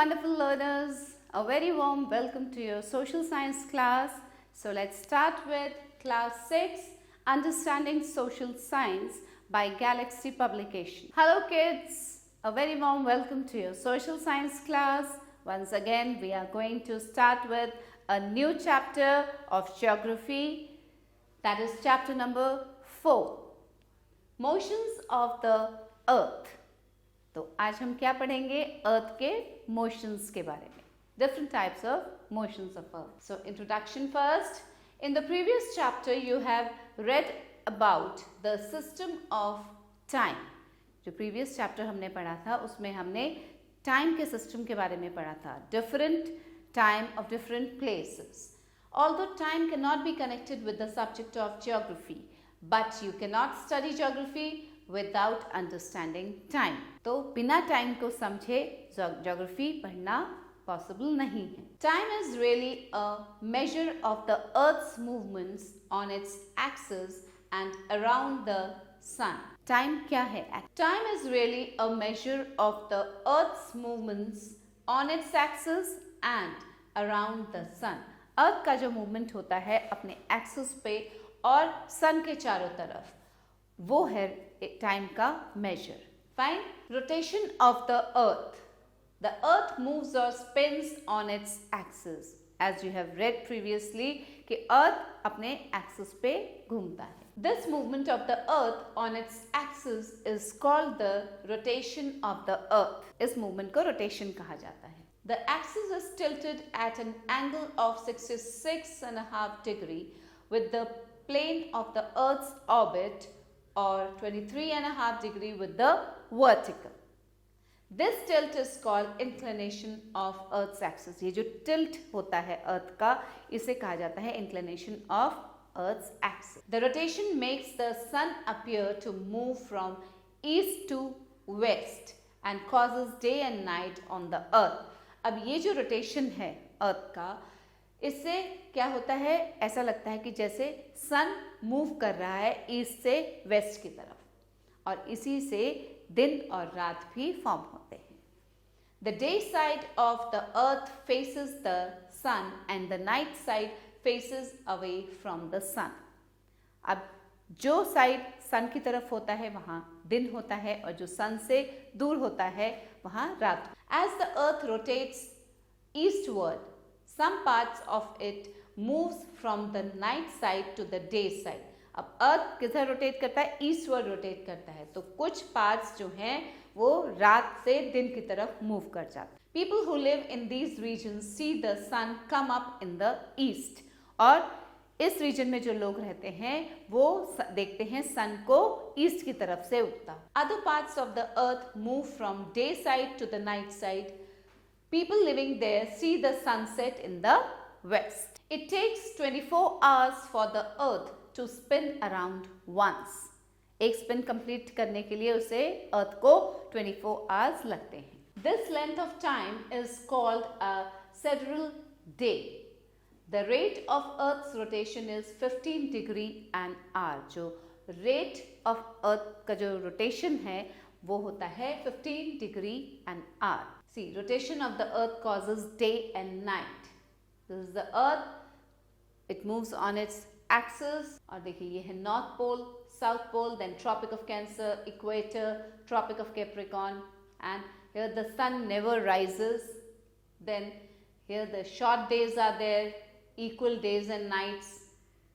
wonderful learners, a very warm welcome to your social science class. So let's start with class 6, Understanding Social Science by Galaxy Publication. Hello kids, a very warm welcome to your social science class. Once again, we are going to start with a new chapter of geography, that is chapter number 4, Motions of the Earth. तो आज हम क्या पढ़ेंगे अर्थ के motions के बारे में, different types of motions of earth. So introduction first. In the previous chapter you have read about the system of time. जो प्रीवियस चैप्टर हमने पढ़ा था उसमें हमने टाइम के सिस्टम के बारे में पढ़ा था, different time of different places. Although time cannot be connected with the subject of geography, but you cannot study geography without understanding time. तो बिना टाइम को समझे ज्योग्राफी पढ़ना पॉसिबल नहीं है. Time is really a measure of the Earth's movements on its axis and around the sun. Time क्या है? Time is really a measure of the Earth's movements on its axis and around the sun. अर्थ का जो movement होता है अपने axis पे और सन के चारों तरफ, वो है टाइम का measure. Fine. Rotation of the earth. The earth moves और spins on its axis. As you have read previously कि अर्थ अपने एक्सिस पे घूमता है. This movement of the earth on its axis is called the rotation of the earth. इस movement को rotation कहा जाता है. The axis is tilted at an angle of 66.5 degree with the plane of the Earth's orbit, or 23.5 degree with the vertical. This tilt is called inclination of Earth's axis. ये जो tilt होता है Earth का, इसे कहा जाता है inclination of Earth's axis. The rotation makes the sun appear to move from east to west and causes day and night on the Earth. अब ये जो रोटेशन है अर्थ का, इससे क्या होता है, ऐसा लगता है कि जैसे सन मूव कर रहा है ईस्ट से वेस्ट की तरफ, और इसी से दिन और रात भी फॉर्म होते हैं. The day side of the earth faces the sun and the night side faces away from the sun. अब जो साइड सन की तरफ होता है वहाँ दिन होता है, और जो सन से दूर होता है वहाँ रात. As the earth rotates eastward, some parts of it moves from the night side to the day side. अब अर्थ किधर रोटेट करता है? ईस्टवर्ड रोटेट करता है. तो कुछ पार्ट्स जो हैं वो रात से दिन की तरफ मूव कर जाते हैं. People who live in these regions see the sun come up in the east. और इस रीजन में जो लोग रहते हैं वो देखते हैं सन को ईस्ट की तरफ से उगता. Other parts of the earth move from day side to the night side. People living there see the sunset in the west. It takes 24 hours for the earth to spin around once. एक spin complete करने के लिए उसे अर्थ को 24 hours लगते हैं. This length of time is called a sidereal day. The rate of Earth's rotation is 15 degree an hour. जो rate of Earth का जो rotation है वो होता है 15 degree an hour. See, rotation of the Earth causes day and night. This is the Earth. It moves on its axis. और देखिए ये है North Pole, South Pole, then Tropic of Cancer, Equator, Tropic of Capricorn, and here the sun never rises. Then here the short days are there. Equal days and nights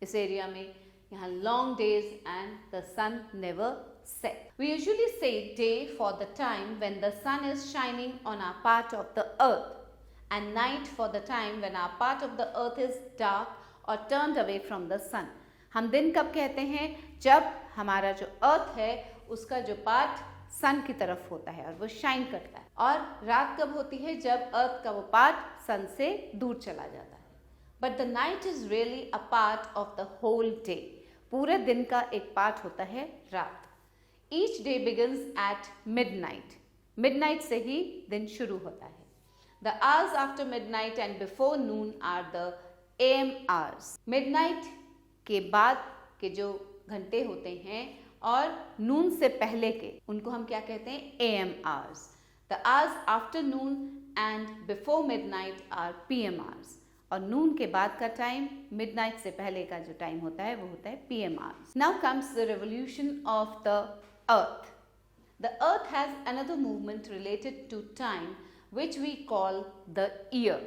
इस area में. यहाँ long days and the sun never sets. We usually say day for the time when the sun is shining on our part of the earth, and night for the time when our part of the earth is dark or turned away from the sun. हम दिन कब कहते हैं? जब हमारा जो अर्थ है उसका जो पार्ट सन की तरफ होता है और वो शाइन करता है. और रात कब होती है? जब अर्थ का वो पार्ट सन से दूर चला जाता है. But the night is really a part of the whole day. पूरे दिन का एक पार्ट होता है रात. Each day begins at midnight. Midnight से ही दिन शुरू होता है. The hours after midnight and before noon are the AM hours. Midnight के बाद के जो घंटे होते हैं और नून से पहले के, उनको हम क्या कहते हैं? AM hours. The hours after noon and before midnight are PM hours. और नून के बाद का टाइम मिडनाइट से पहले का जो टाइम होता है वो होता है PM hours. Now comes the revolution of the earth. The earth has another movement related to time which we call the year.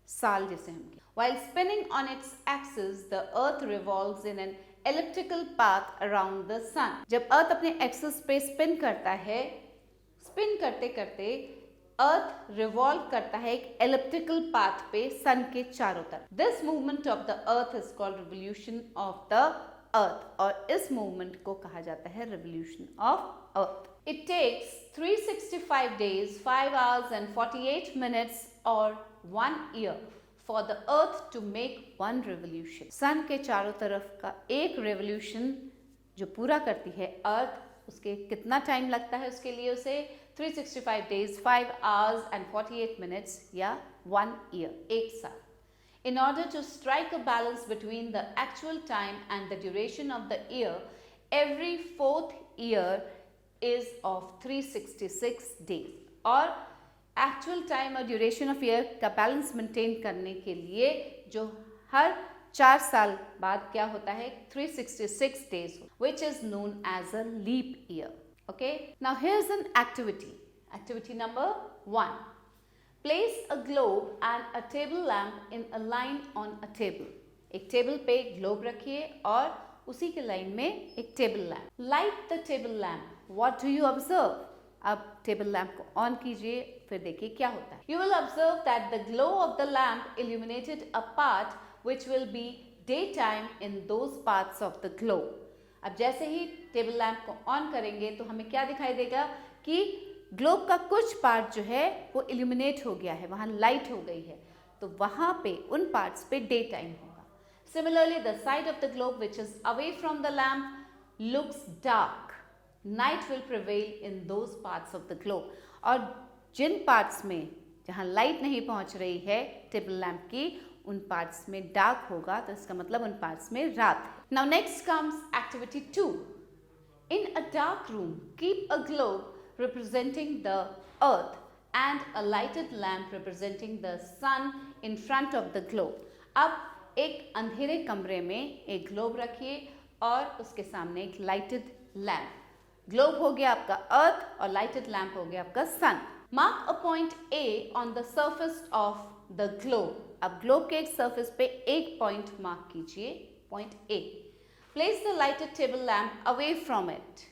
साल जिसे हम कहते हैं. While spinning on its axis, the earth revolves in an elliptical path around the sun. जब अर्थ अपने axis पे spin करता है, स्पिन करते करते अर्थ रिवॉल्व करता है एक एलिप्टिकल पाथ पे सन के चारों तरफ. This movement of the earth is called revolution of the earth, और इस मूवमेंट को कहा जाता है revolution of earth. It takes 365 days, 5 hours and 48 minutes or 1 year for the earth to make one revolution. सन के चारों तरफ का एक रेवोल्यूशन जो पूरा करती है अर्थ, उसके कितना टाइम लगता है उसके लिए? उसे 365 days, 5 hours and 48 minutes या 1 year, एक साल. In order to strike a balance between the actual time and the duration of the year, every fourth year is of 366 days. और एक्चुअल टाइम और ड्यूरेशन ऑफ ईयर का balance maintain करने के लिए जो हर 4 साल बाद क्या होता है? 366 days, which is known as a leap year. Okay, now here's an activity. Activity number 1. Place a globe and a table lamp in a line on a table. एक टेबल पे ग्लोब रखिए और उसी के लाइन में एक table lamp. Light the table lamp. What do you observe? अब table lamp को ऑन कीजिए, फिर देखिए क्या होता है. You will observe that the glow of the lamp illuminated a part which will be daytime in those parts of the globe. अब जैसे ही टेबल लैम्प को ऑन करेंगे तो हमें क्या दिखाई देगा कि ग्लोब का कुछ पार्ट जो है वो इल्यूमिनेट हो गया है, वहाँ लाइट हो गई है, तो वहाँ पे उन पार्ट्स पे डे टाइम होगा. Similarly the side of the globe which is away from the lamp looks dark. Night will prevail in those parts of the globe. और जिन पार्ट्स में जहाँ लाइट नहीं पहुँच रही है टेबल लैम्प की, उन पार्ट्स में डार्क होगा, तो इसका मतलब उन पार्ट्स में रात है. Now next comes activity 2. In a dark room, keep a globe representing the earth and a lighted lamp representing the sun in front of the globe. अब एक अंधेरे कमरे में एक ग्लोब रखिए और उसके सामने एक लाइटेड लैम्प. ग्लोब हो गया आपका अर्थ और लाइटेड लैम्प हो गया आपका सन. Mark a point A on the surface of the globe. अब ग्लोब के एक सरफेस पे एक पॉइंट मार्क कीजिए, point A. Place the lighted table lamp away from it.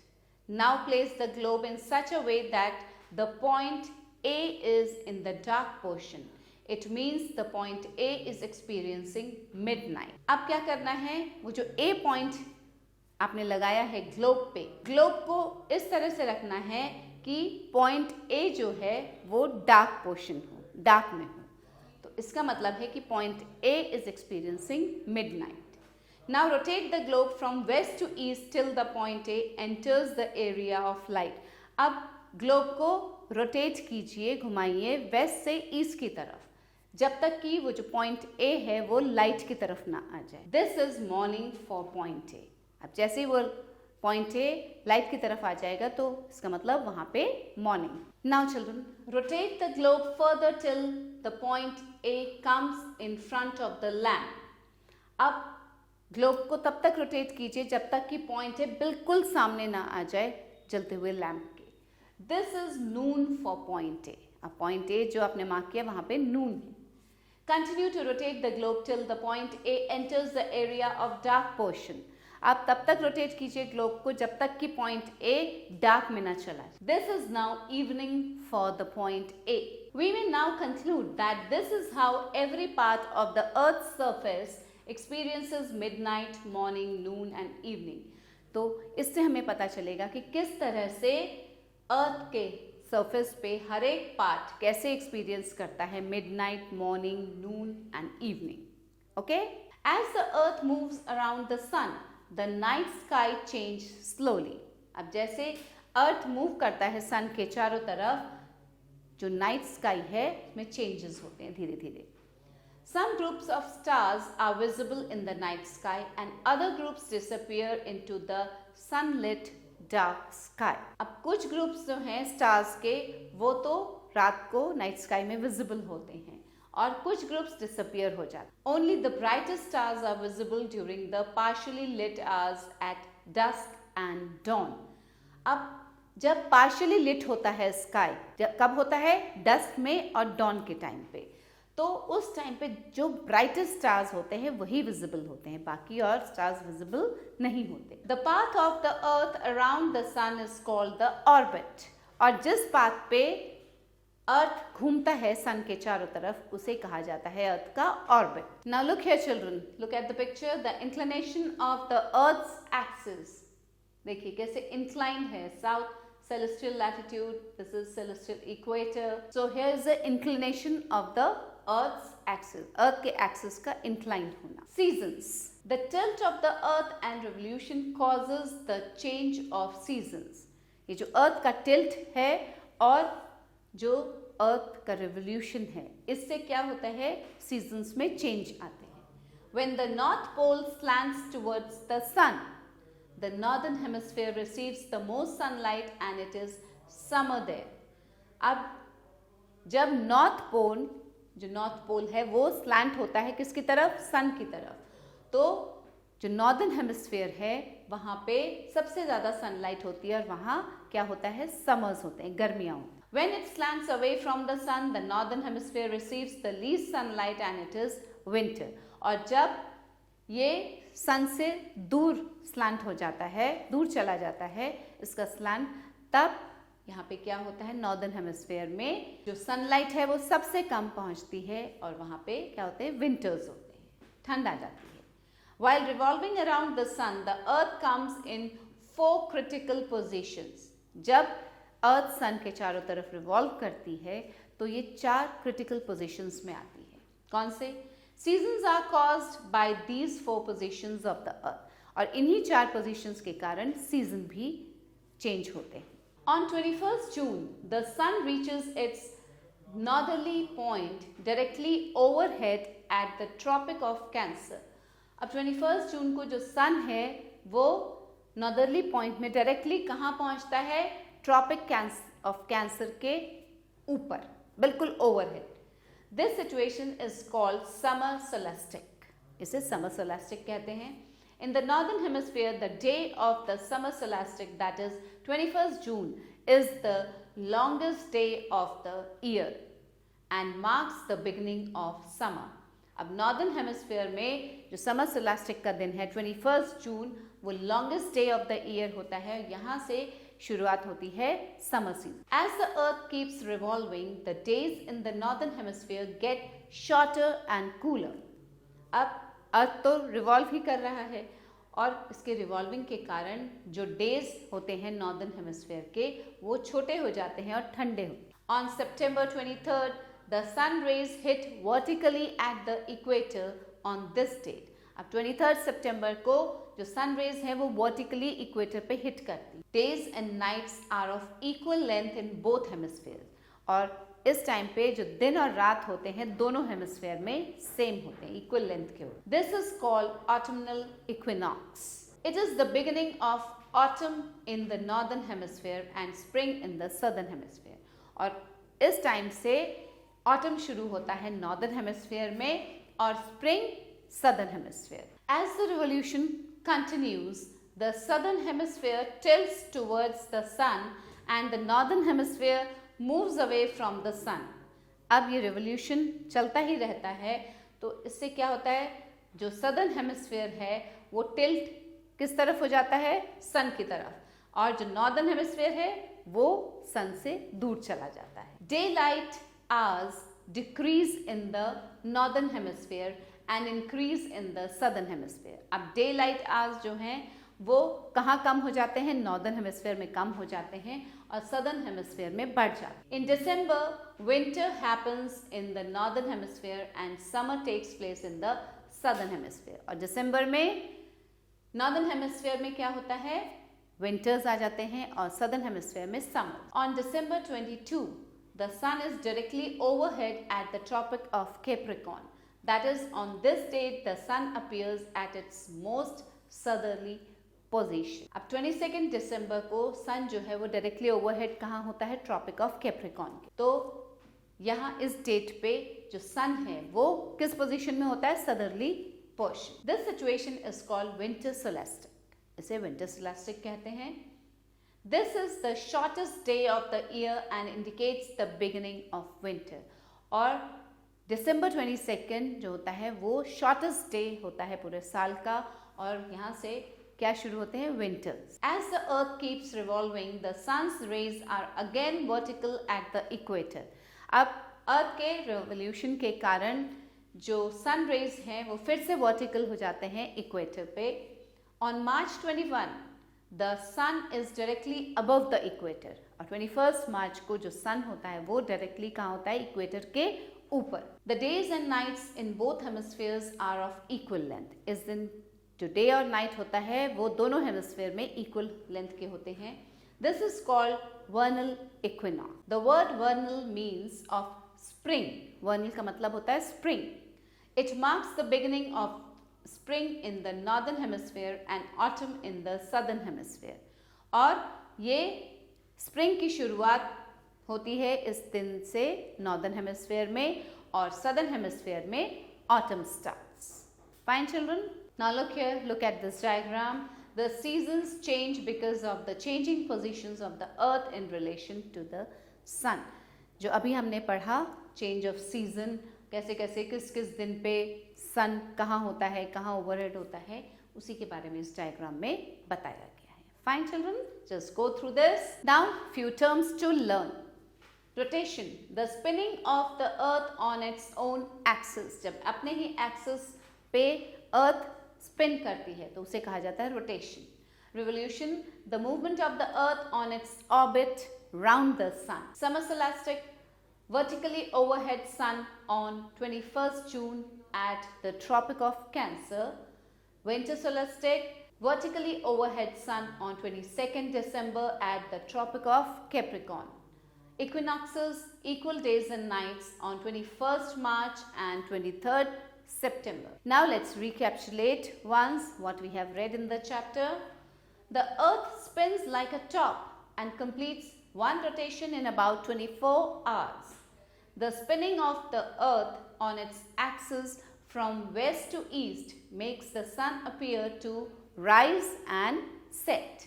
Now place the globe in such a way that the point A is in the dark portion. It means the point A is experiencing midnight. अब क्या करना है? वो जो A point आपने लगाया है globe पे, ग्लोब को इस तरह से रखना है कि पॉइंट A जो है वो डार्क पोर्शन हो, डार्क में हो. तो इसका मतलब है कि point A is experiencing midnight. Now rotate the globe from west to east till the point A enters the area of light. अब ग्लोब को रोटेट कीजिए, घुमाइए वेस्ट से ईस्ट की तरफ, जब तक कि वो जो पॉइंट A है वो लाइट की तरफ ना आ जाए. This is morning for point A. अब जैसे ही वो पॉइंट A लाइट की तरफ आ जाएगा तो इसका मतलब वहाँ पे morning. Now children, rotate the globe further till the point A comes in front of the lamp. अब ग्लोब को तब तक रोटेट कीजिए जब तक कि पॉइंट ए बिल्कुल सामने ना आ जाए जलते हुए लैम्प के. This is Noon for point A. अब पॉइंट ए जो आपने मार्क किया वहां पे नून है. Continue to rotate the globe till the point A enters the area of dark portion. आप तब तक रोटेट कीजिए ग्लोब को जब तक कि पॉइंट ए डार्क में ना चला जाए. This is now evening for the point A. We will now conclude that this is how every part of the earth surface experiences midnight, morning, noon and evening. तो इससे हमें पता चलेगा कि किस तरह से अर्थ के सरफेस पे हर एक पार्ट कैसे एक्सपीरियंस करता है midnight, morning, noon and evening. Okay? As the earth moves around the sun, the night sky changes slowly. अब जैसे अर्थ मूव करता है सन के चारों तरफ, जो नाइट स्काई है उसमें चेंजेस होते हैं धीरे धीरे. Some groups of stars are visible in the night sky and other groups disappear into the sunlit dark sky. अब कुछ ग्रुप्स जो हैं स्टार्स के वो तो रात को नाइट स्काई में विजिबल होते हैं और कुछ ग्रुप्स डिसअपियर हो जाते हैं। Only the brightest stars are visible during the partially lit hours at dusk and dawn. अब जब पार्शियली लिट होता है स्काई, कब होता है? डस्क में और डॉन के टाइम पे। तो उस टाइम पे जो ब्राइटेस्ट स्टार्स होते हैं वही विजिबल होते हैं, बाकी और स्टार्स विजिबल नहीं होते। The path of the earth around the sun is called the orbit. और जिस पाथ पे अर्थ घूमता है सन के चारों तरफ उसे कहा जाता है अर्थ का orbit. Now look here children, look at the picture. The inclination of the earth's axis, देखिए कैसे इंक्लाइन है। South celestial latitude, this is celestial equator. So here is the inclination of the earth's axis, earth के axis का inclined होना। Seasons, the tilt of the earth and revolution causes the change of seasons। ये जो earth का tilt है और जो earth का revolution है, इससे क्या होता है? seasons में change आते हैं। When the north pole slants towards the sun, the northern hemisphere receives the most sunlight and it is summer there। अब जब नॉर्थ पोल, जो नॉर्थ पोल है वो स्लैंट होता है किसकी तरफ? सन की तरफ। तो जो नॉर्दर्न हेमिस्फीयर है वहाँ पे सबसे ज़्यादा सनलाइट होती है और वहाँ क्या होता है? समर्स होते हैं, गर्मियाँ होती हैं। When it slants away from the sun, the northern hemisphere receives the least sunlight and it is winter। और जब ये सन से दूर स्लैंट हो जाता है, दूर चला जाता है इसका स्लैंट, तब यहाँ पे क्या होता है? नॉर्दर्न हेमिस्फीयर में जो सनलाइट है वो सबसे कम पहुँचती है और वहाँ पे क्या होते हैं? विंटर्स होते हैं, ठंड आ जाती है। While revolving around the sun, the earth comes in 4 critical positions। जब अर्थ सन के चारों तरफ रिवॉल्व करती है तो ये 4 क्रिटिकल पोजिशंस में आती है। कौन से? Seasons are caused by these 4 positions of the earth। और इन्हीं 4 पोजिशंस के कारण सीजन भी चेंज होते हैं। On 21st June, the sun reaches its northerly point directly overhead at the Tropic of Cancer। अब 21 जून को जो सन है वो नॉर्दर्ली पॉइंट में डायरेक्टली कहाँ पहुँचता है? ट्रॉपिक ऑफ कैंसर के ऊपर, बिल्कुल overhead. This situation is called summer solstice। इसे summer solstice कहते हैं। In the northern hemisphere, the day of the summer solstice, that is 21st June, is the longest day of the year and marks the beginning of summer। अब northern hemisphere में जो summer solstice का दिन है 21st June, वो longest day of the year होता है। यहाँ से शुरुआत होती है summer season. As the earth keeps revolving, the days in the northern hemisphere get shorter and cooler। अब अर्थ तो रिवॉल्व ही कर रहा है और इसके रिवॉल्विंग के कारण जो डेज होते हैं नॉर्दर्न हेमिस्फीयर के वो छोटे हो जाते हैं और ठंडे होते हैं। On September 23rd, the sun rays hit vertically at the equator on this date। अब 23 सितंबर को जो सन रेज है वो वर्टिकली इक्वेटर पे हिट करती। Days and nights are of equal length in both hemisphere. और इस टाइम पे जो दिन और रात होते हैं दोनों हेमिस्फीयर में सेम होते हैं, इक्वल लेंथ के होते हैं। This is called autumnal equinox. It is the beginning of autumn in the northern hemisphere and spring in the southern hemisphere. और इस टाइम से ऑटम शुरू होता है नॉर्दर्न हेमिस्फीयर में और spring southern hemisphere। As the revolution continues, the southern hemisphere tilts towards the sun and the northern hemisphere moves away from the sun। अब ये revolution चलता ही रहता है तो इससे क्या होता है? जो southern hemisphere है वो tilt किस तरफ हो जाता है? sun की तरफ, और जो northern hemisphere है वो sun से दूर चला जाता है। Daylight hours decrease in the northern hemisphere and increase in the southern hemisphere। अब daylight hours जो हैं वो कहाँ कम हो जाते हैं? northern hemisphere में कम हो जाते हैं और southern hemisphere में बढ़ जाते हैं। In December, winter happens in the northern hemisphere and summer takes place in the southern hemisphere। और दिसंबर में northern hemisphere में क्या होता है? winters आ जाते हैं और southern hemisphere में summer। On December 22, the sun is directly overhead at the Tropic of Capricorn। That is, on this date, the sun appears at its most southerly position. अब 22 दिसंबर को सन जो है वो डायरेक्टली ओवरहेड कहाँ होता है? ट्रॉपिक ऑफ कैप्रिकॉर्न के। तो यहाँ इस डेट पे जो सन है वो किस पोजीशन में होता है? Southerly portion. This situation is called winter solstice, इसे विंटर सोलेस्टिक कहते हैं। This is the shortest day of the year and indicates the beginning of winter. और दिसंबर 22 जो होता है वो शॉर्टेस्ट डे होता है पूरे साल का, और यहाँ से क्या शुरू होते हैं? Winters. As the earth keeps revolving the sun's rays are again vertical at the equator. अब अर्थ के रिवोल्यूशन के कारण जो सन रेज हैं वो फिर से वर्टिकल हो जाते हैं इक्वेटर पे। On March 21 the sun is directly above the equator, और 21 मार्च को जो सन होता है वो डायरेक्टली कहाँ होता है? इक्वेटर के ऊपर। The days and nights in both hemispheres are of equal length. इस दिन जो डे और नाइट होता है वो दोनों हेमिस्फीयर में इक्वल लेंथ के होते हैं। This is called vernal equinox. The word vernal means of spring. Vernal का मतलब होता है spring. It marks the beginning of spring in the northern hemisphere and autumn in the southern hemisphere. और ये spring की शुरुआत होती है इस दिन से नॉर्दर्न हेमिस्फीयर में, और सदर्न हेमिस्फीयर में autumn starts. Fine children, now look at this diagram. The seasons change because of the changing positions of the earth in relation to the sun. जो अभी हमने पढ़ा चेंज ऑफ सीजन, कैसे कैसे किस किस दिन पे सन कहाँ होता है, कहाँ ओवरहेड होता है, उसी के बारे में इस डायग्राम में बताया गया है। Fine children, just go through this. Now few terms to learn. Rotation, the spinning of the earth on its own axis. जब अपने ही एक्सिस पे अर्थ स्पिन करती है तो उसे कहा जाता है rotation. Revolution, the movement of the earth on its orbit round the sun. Summer solstice, vertically overhead sun on 21st June at the Tropic of Cancer. Winter solstice, vertically overhead sun on 22nd December at the Tropic of Capricorn. Equinoxes, equal days and nights on 21st March and 23rd September. Now let's recapitulate once what we have read in the chapter. The earth spins like a top and completes one rotation in about 24 hours. The spinning of the earth on its axis from west to east makes the sun appear to rise and set.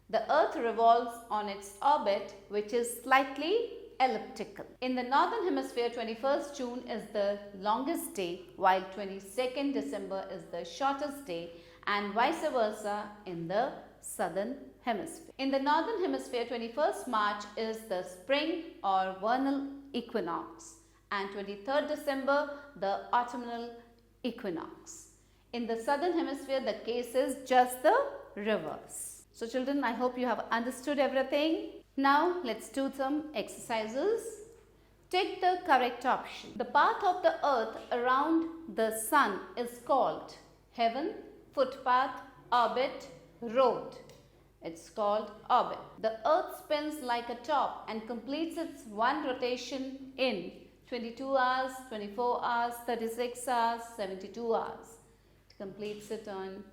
The earth revolves on its orbit, which is slightly elliptical. In the northern hemisphere, 21st June is the longest day, while 22nd December is the shortest day, and vice versa in the southern hemisphere. In the northern hemisphere, 21st March is the spring or vernal equinox, and 23rd December the autumnal equinox. In the southern hemisphere, the case is just the reverse. So children, I hope you have understood everything. Now let's do some exercises. Take the correct option. The path of the earth around the sun is called heaven, footpath, orbit, road. It's called orbit. The earth spins like a top and completes its one rotation in 22 hours, 24 hours, 36 hours, 72 hours. It completes it on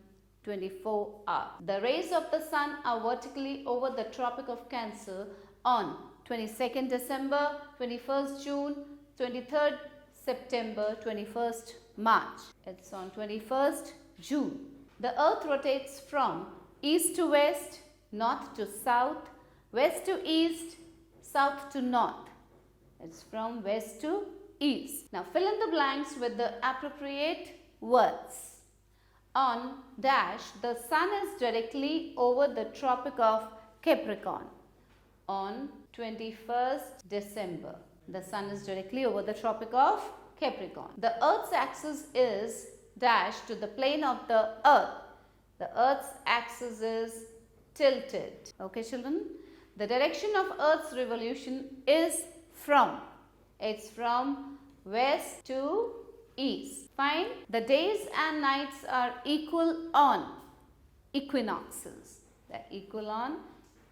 24 hours. The rays of the sun are vertically over the Tropic of Cancer on 22nd December, 21st June, 23rd September, 21st March. It's on 21st June. The earth rotates from east to west, north to south, west to east, south to north. It's from west to east. Now fill in the blanks with the appropriate words. On dash, the sun is directly over the Tropic of Capricorn. On 21st December, the sun is directly over the Tropic of Capricorn. The earth's axis is dash to the plane of the earth. The earth's axis is tilted. Okay children, the direction of earth's revolution is from, it's from west to east. Fine. The days and nights are equal on equinoxes. They're equal on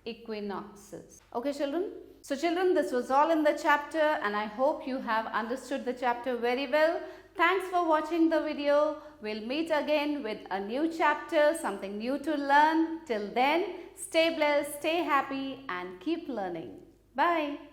equinoxes. Okay children. So children, this was all in the chapter, and I hope you have understood the chapter very well. Thanks for watching the video. We'll meet again with a new chapter, something new to learn. Till then, stay blessed, stay happy and keep learning. Bye.